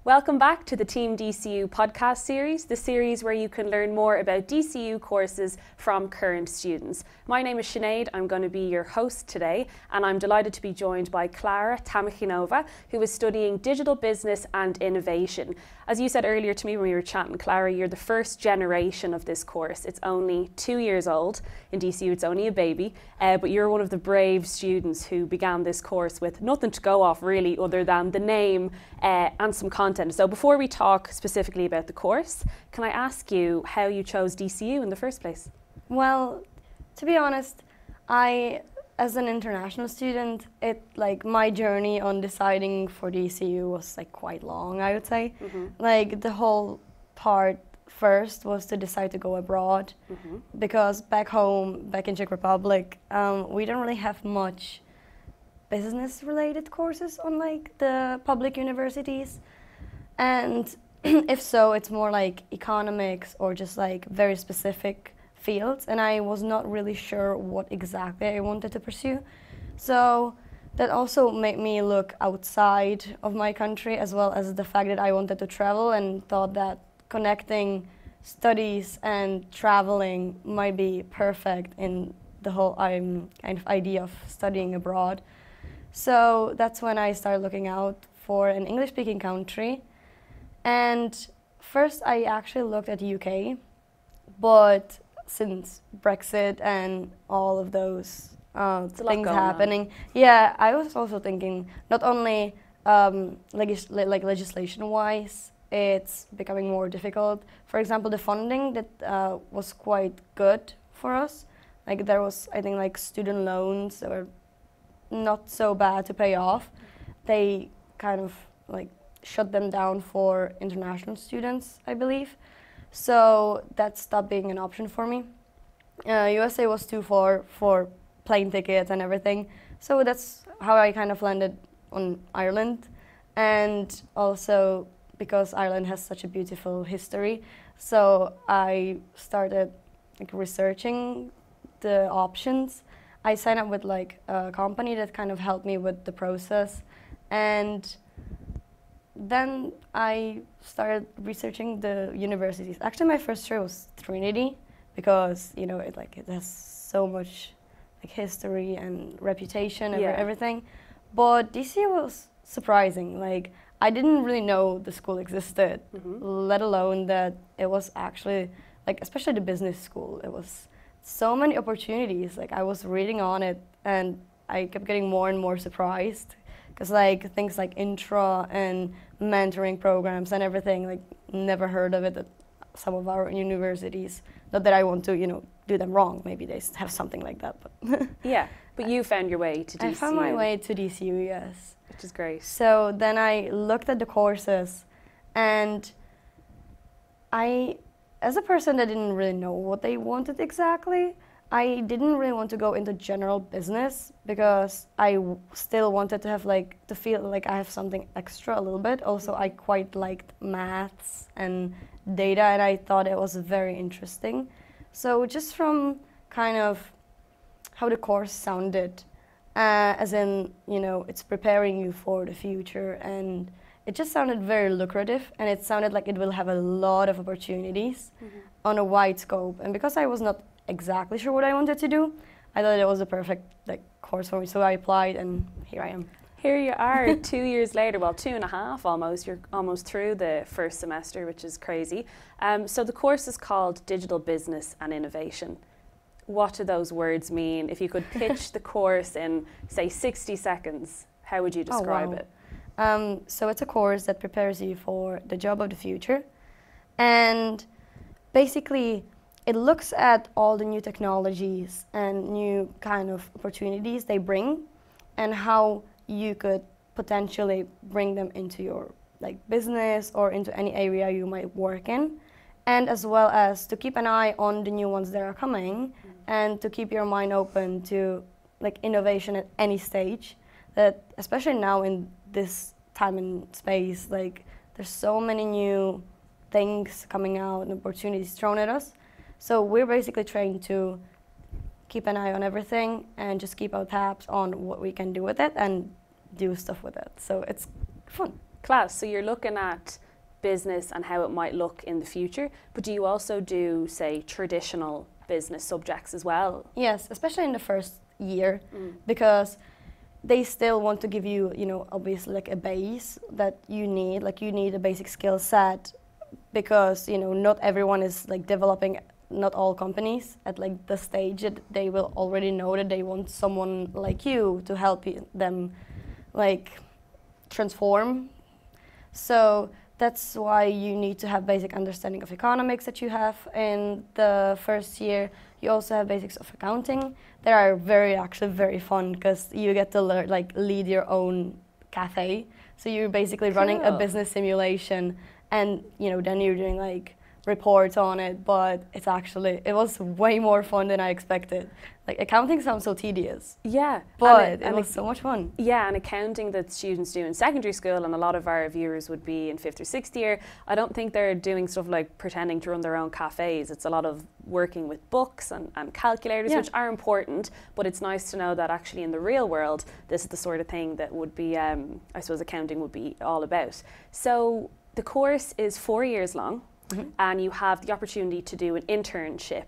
Welcome back to the Team DCU podcast series, the series where you can learn more about DCU courses from current students. My name is Sinead, I'm going to be your host today, and I'm delighted to be joined by Klara Tamcynova, who is studying Digital Business and Innovation. As you said earlier to me when we were chatting, Klara, you're the first generation of this course. It's only 2 years old. In DCU, it's only a baby, but you're one of the brave students who began this course with nothing to go off really other than the name and some content. So before we talk specifically about the course, can I ask you how you chose DCU in the first place? Well, to be honest, as an international student, my journey on deciding for DCU was quite long, I would say. Mm-hmm. The whole part first was to decide to go abroad, mm-hmm. because back home, back in Czech Republic, we don't really have much business-related courses on the public universities, and if so, it's more like economics or just very specific fields, and I was not really sure what exactly I wanted to pursue. So that also made me look outside of my country, as well as the fact that I wanted to travel, and thought that connecting studies and traveling might be perfect in the whole kind of idea of studying abroad. So that's when I started looking out for an English-speaking country. And first I actually looked at UK, but since Brexit and all of those things happening, yeah, I was also thinking not only legislation-wise, it's becoming more difficult. For example, the funding that was quite good for us. There was, I think, student loans that were not so bad to pay off. They kind of shut them down for international students, I believe. So that stopped being an option for me. USA was too far for plane tickets and everything. So that's how I kind of landed on Ireland. And also because Ireland has such a beautiful history, so I started researching the options. I signed up with a company that kind of helped me with the process, and then I started researching the universities. Actually, my first choice was Trinity, because it has so much history and reputation and everything. But DCU was surprising. I didn't really know the school existed, mm-hmm. let alone that it was actually especially the business school. It was so many opportunities. I was reading on it, and I kept getting more and more surprised, because things like INTRA and mentoring programs and everything, never heard of it at some of our universities. Not that I want to, do them wrong. Maybe they have something like that, but yeah. But you found your way to DCU. I found my way to DCU, yes. Which is great. So then I looked at the courses, and as a person that didn't really know what they wanted exactly, I didn't really want to go into general business, because I still wanted to have to feel like I have something extra a little bit. Also, I quite liked maths and data, and I thought it was very interesting. So just from kind of how the course sounded, as in, it's preparing you for the future, and it just sounded very lucrative, and it sounded like it will have a lot of opportunities, mm-hmm. on a wide scope. And because I was not exactly sure what I wanted to do, I thought it was the perfect course for me. So I applied, and here I am. Here you are 2 years later, well, 2.5 almost. You're almost through the first semester, which is crazy. So the course is called Digital Business and Innovation. What do those words mean? If you could pitch the course in, say, 60 seconds, how would you describe it? So it's a course that prepares you for the job of the future. And basically, it looks at all the new technologies and new kind of opportunities they bring, and how you could potentially bring them into your business or into any area you might work in, and as well as to keep an eye on the new ones that are coming, mm-hmm. and to keep your mind open to innovation at any stage. That especially now in this time and space, there's so many new things coming out and opportunities thrown at us. So we're basically trying to keep an eye on everything and just keep our tabs on what we can do with it and do stuff with it. So it's fun. Class, so you're looking at business and how it might look in the future, but do you also do, say, traditional business subjects as well? Yes, especially in the first year, because they still want to give you, you know, obviously like a base that you need, like you need a basic skill set, because, you know, not everyone is like developing, not all companies at like the stage that they will already know that they want someone like you to help them like transform. So that's why you need to have basic understanding of economics that you have in the first year. You also have basics of accounting. They are actually very fun because you get to learn, like, lead your own cafe. So you're basically running a business simulation, and you know then you're doing like reports on it. But it was way more fun than I expected. Like, accounting sounds so tedious. Yeah, but it was so much fun. Yeah, and accounting that students do in secondary school, and a lot of our viewers would be in 5th or 6th year, I don't think they're doing stuff like pretending to run their own cafes. It's a lot of working with books and calculators, which are important, but it's nice to know that actually in the real world, this is the sort of thing that would be, I suppose accounting would be all about. So the course is 4 years long. And you have the opportunity to do an internship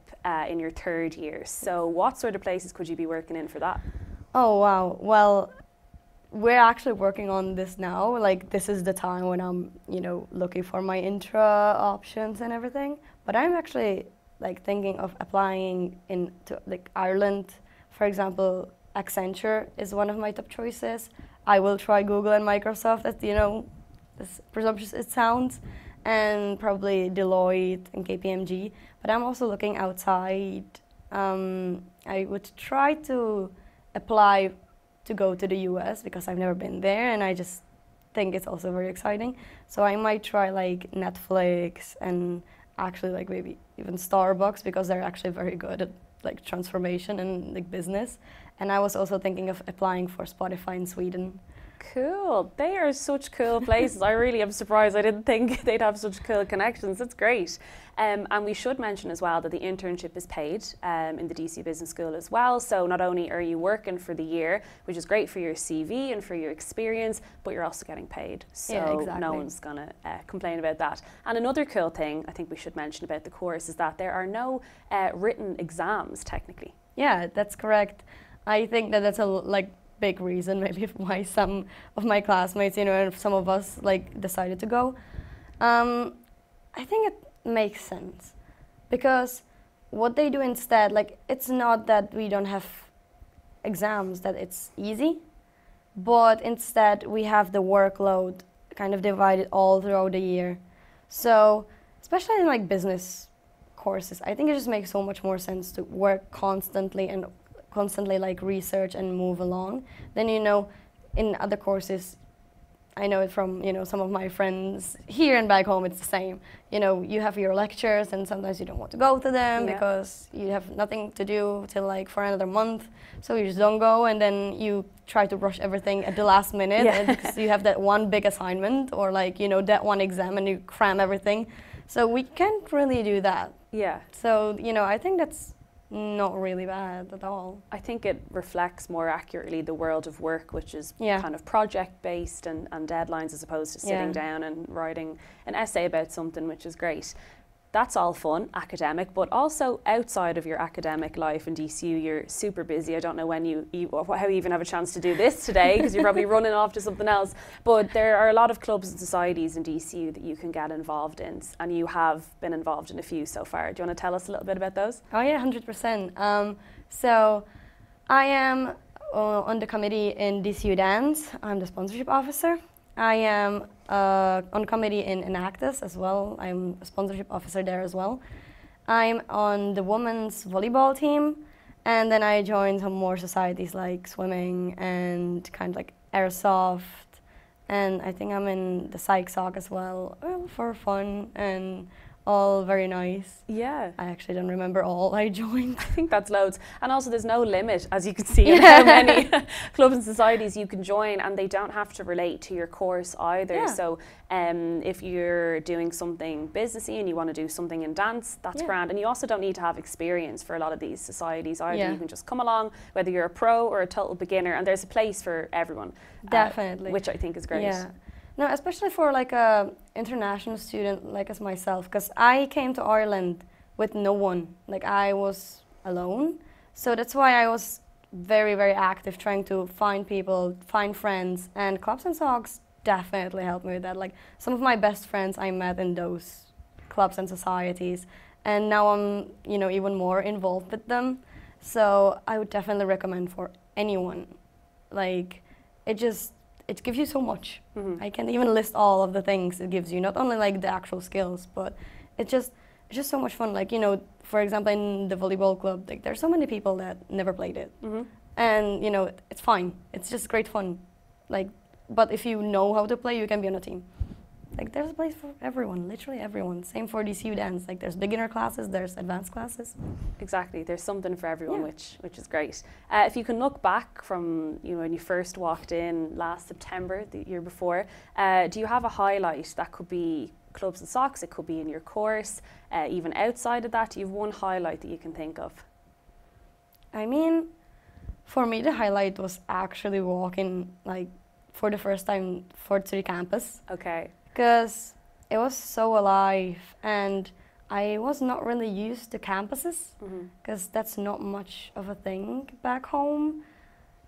in your 3rd year. So what sort of places could you be working in for that? Oh, wow. Well, we're actually working on this now. Like, this is the time when I'm, you know, looking for my INTRA options and everything. But I'm actually like thinking of applying into like Ireland. For example, Accenture is one of my top choices. I will try Google and Microsoft, as you know, as presumptuous it sounds, and probably Deloitte and KPMG. But I'm also looking outside. I would try to apply to go to the US because I've never been there, and I just think it's also very exciting. So I might try like Netflix and actually like maybe even Starbucks, because they're actually very good at like transformation and like business. And I was also thinking of applying for Spotify in Sweden. Cool. They are such cool places. I really am surprised. I didn't think they'd have such cool connections. That's great. And we should mention as well that the internship is paid in the DCU Business School as well. So not only are you working for the year, which is great for your CV and for your experience, but you're also getting paid. So no one's going to complain about that. And another cool thing I think we should mention about the course is that there are no written exams technically. Yeah, that's correct. I think that that's a big reason maybe why some of my classmates, you know, and some of us like decided to go. I think it makes sense because what they do instead, like, it's not that we don't have exams, that it's easy, but instead we have the workload kind of divided all throughout the year. So especially in like business courses, I think it just makes so much more sense to work constantly like research and move along. Then, you know, in other courses, I know it from, you know, some of my friends here and back home, it's the same. You know, you have your lectures and sometimes you don't want to go to them because you have nothing to do till like for another month. So you just don't go, and then you try to rush everything at the last minute because you have that one big assignment or like, you know, that one exam, and you cram everything. So we can't really do that. Yeah. So, you know, I think that's not really bad at all. I think it reflects more accurately the world of work, which is kind of project-based and deadlines, as opposed to sitting down and writing an essay about something, which is great. That's all fun, academic, but also outside of your academic life in DCU, you're super busy. I don't know when how you even have a chance to do this today, because you're probably running off to something else. But there are a lot of clubs and societies in DCU that you can get involved in, and you have been involved in a few so far. Do you want to tell us a little bit about those? Oh yeah, 100%. So I am on the committee in DCU Dance. I'm the sponsorship officer. I am on committee in Enactus as well. I'm a sponsorship officer there as well. I'm on the women's volleyball team, and then I joined some more societies like swimming and kind of like airsoft, and I think I'm in the Socs as well, for fun and all very nice. Yeah. I actually don't remember all I joined. I think that's loads. And also there's no limit, as you can see, in how many clubs and societies you can join, and they don't have to relate to your course either. Yeah. So if you're doing something businessy and you want to do something in dance, that's grand. And you also don't need to have experience for a lot of these societies either. Yeah. You can just come along, whether you're a pro or a total beginner, and there's a place for everyone. Definitely. Which I think is great. Yeah. No, especially for like a international student like as myself, because I came to Ireland with no one. Like I was alone, so that's why I was very, very active trying to find people, find friends, and Clubs and Socs definitely helped me with that. Like some of my best friends I met in those clubs and societies, and now I'm, you know, even more involved with them. So I would definitely recommend for anyone. Like it gives you so much. I can't even list all of the things it gives you. Not only like the actual skills, but it's just so much fun. Like, you know, for example, in the volleyball club, like there's so many people that never played it, and you know, it's fine. It's just great fun. Like, but if you know how to play, you can be on a team. Like there's a place for everyone, literally everyone. Same for DCU dance. Like there's beginner classes, there's advanced classes. Exactly, there's something for everyone, Yeah. which is great. If you can look back from, you know, when you first walked in last September, the year before, do you have a highlight? That could be Clubs and Socs, it could be in your course, even outside of that. Do you have one highlight that you can think of? I mean, for me, the highlight was actually walking like for the first time to the campus. Okay. Because it was so alive, and I was not really used to campuses, because that's not much of a thing back home.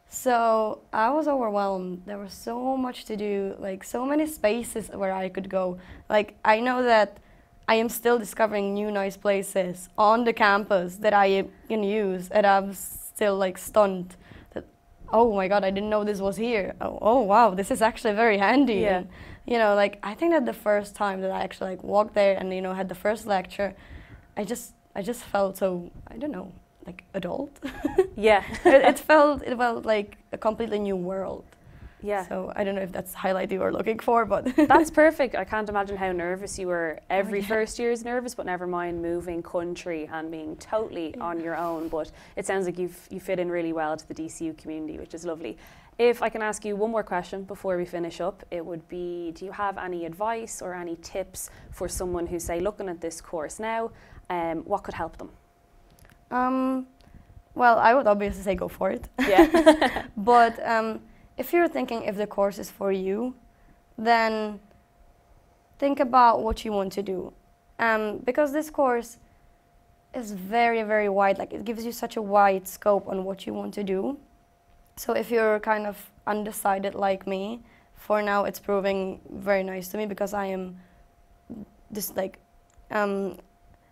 So I was overwhelmed. There was so much to do, like so many spaces where I could go. Like I know that I am still discovering new nice places on the campus that I can use, and I'm still like stunned that, oh my God, I didn't know this was here. Oh wow, this is actually very handy. Yeah. And, you know, like I think that the first time that I actually like walked there and, you know, had the first lecture, I just felt so, I don't know, like adult. Yeah. it felt like a completely new world. Yeah. So I don't know if that's the highlight you were looking for, but That's perfect. I can't imagine how nervous you were. Every yeah. first year is nervous, but never mind moving country and being totally on your own. But it sounds like you fit in really well to the DCU community, which is lovely. If I can ask you one more question before we finish up, it would be, do you have any advice or any tips for someone who's, say, looking at this course now? What could help them? Well, I would obviously say go for it. Yeah. But if you're thinking if the course is for you, then think about what you want to do. Because this course is very, very wide. Like it gives you such a wide scope on what you want to do. So if you're kind of undecided like me, for now it's proving very nice to me, because I am just like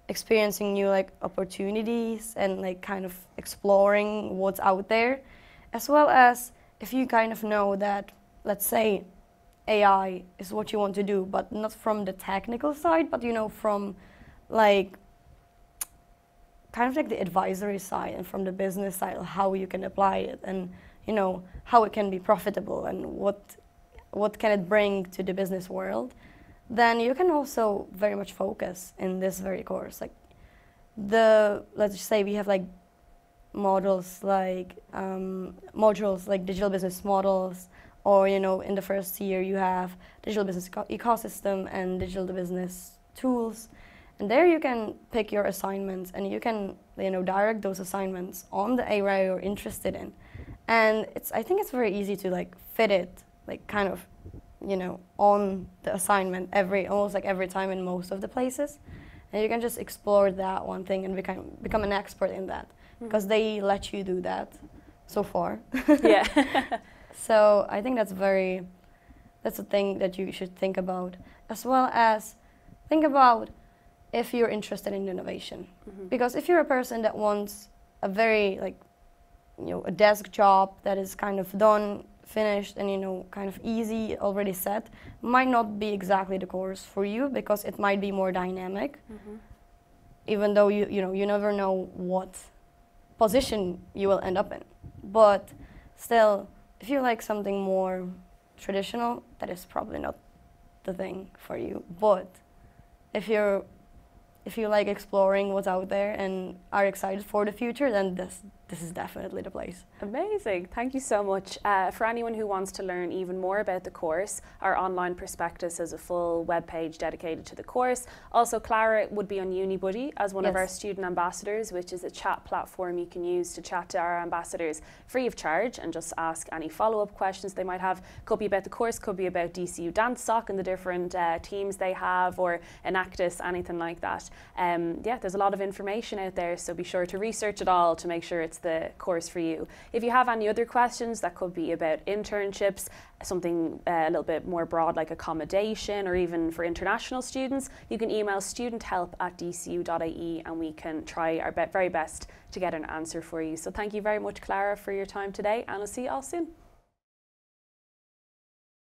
experiencing new like opportunities and like kind of exploring what's out there, as well as if you kind of know that, let's say, AI is what you want to do, but not from the technical side, but you know, from like kind of like the advisory side and from the business side, how you can apply it, and you know, how it can be profitable and what can it bring to the business world, then you can also very much focus in this very course. Like let's just say we have like modules like digital business models, or you know, in the first year you have digital business ecosystem and digital business tools, and there you can pick your assignments and you can, you know, direct those assignments on the area you're interested in. And I think it's very easy to like fit it, like kind of, you know, on the assignment almost like every time in most of the places. And you can just explore that one thing and become an expert in that, because they let you do that so far. Yeah. So I think that's a thing that you should think about, as well as think about if you're interested in innovation. Because if you're a person that wants a very like, you know, a desk job that is kind of done, finished, and you know, kind of easy, already set, might not be exactly the course for you, because it might be more dynamic. Even though you never know what position you will end up in. But still, if you like something more traditional, that is probably not the thing for you. But if you like exploring what's out there and are excited for the future, then this is definitely the place. Amazing, thank you so much. For anyone who wants to learn even more about the course, our online prospectus has a full webpage dedicated to the course. Also, Klara would be on UniBuddy as one of our student ambassadors, which is a chat platform you can use to chat to our ambassadors free of charge and just ask any follow-up questions they might have. Could be about the course, could be about DCU Dance Soc and the different teams they have, or Enactus, anything like that. Yeah, there's a lot of information out there, so be sure to research it all to make sure it's the course for you. If you have any other questions, that could be about internships, something a little bit more broad like accommodation, or even for international students, you can email studenthelp@dcu.ie and we can try our very best to get an answer for you. So thank you very much, Klara, for your time today, and I'll see you all soon.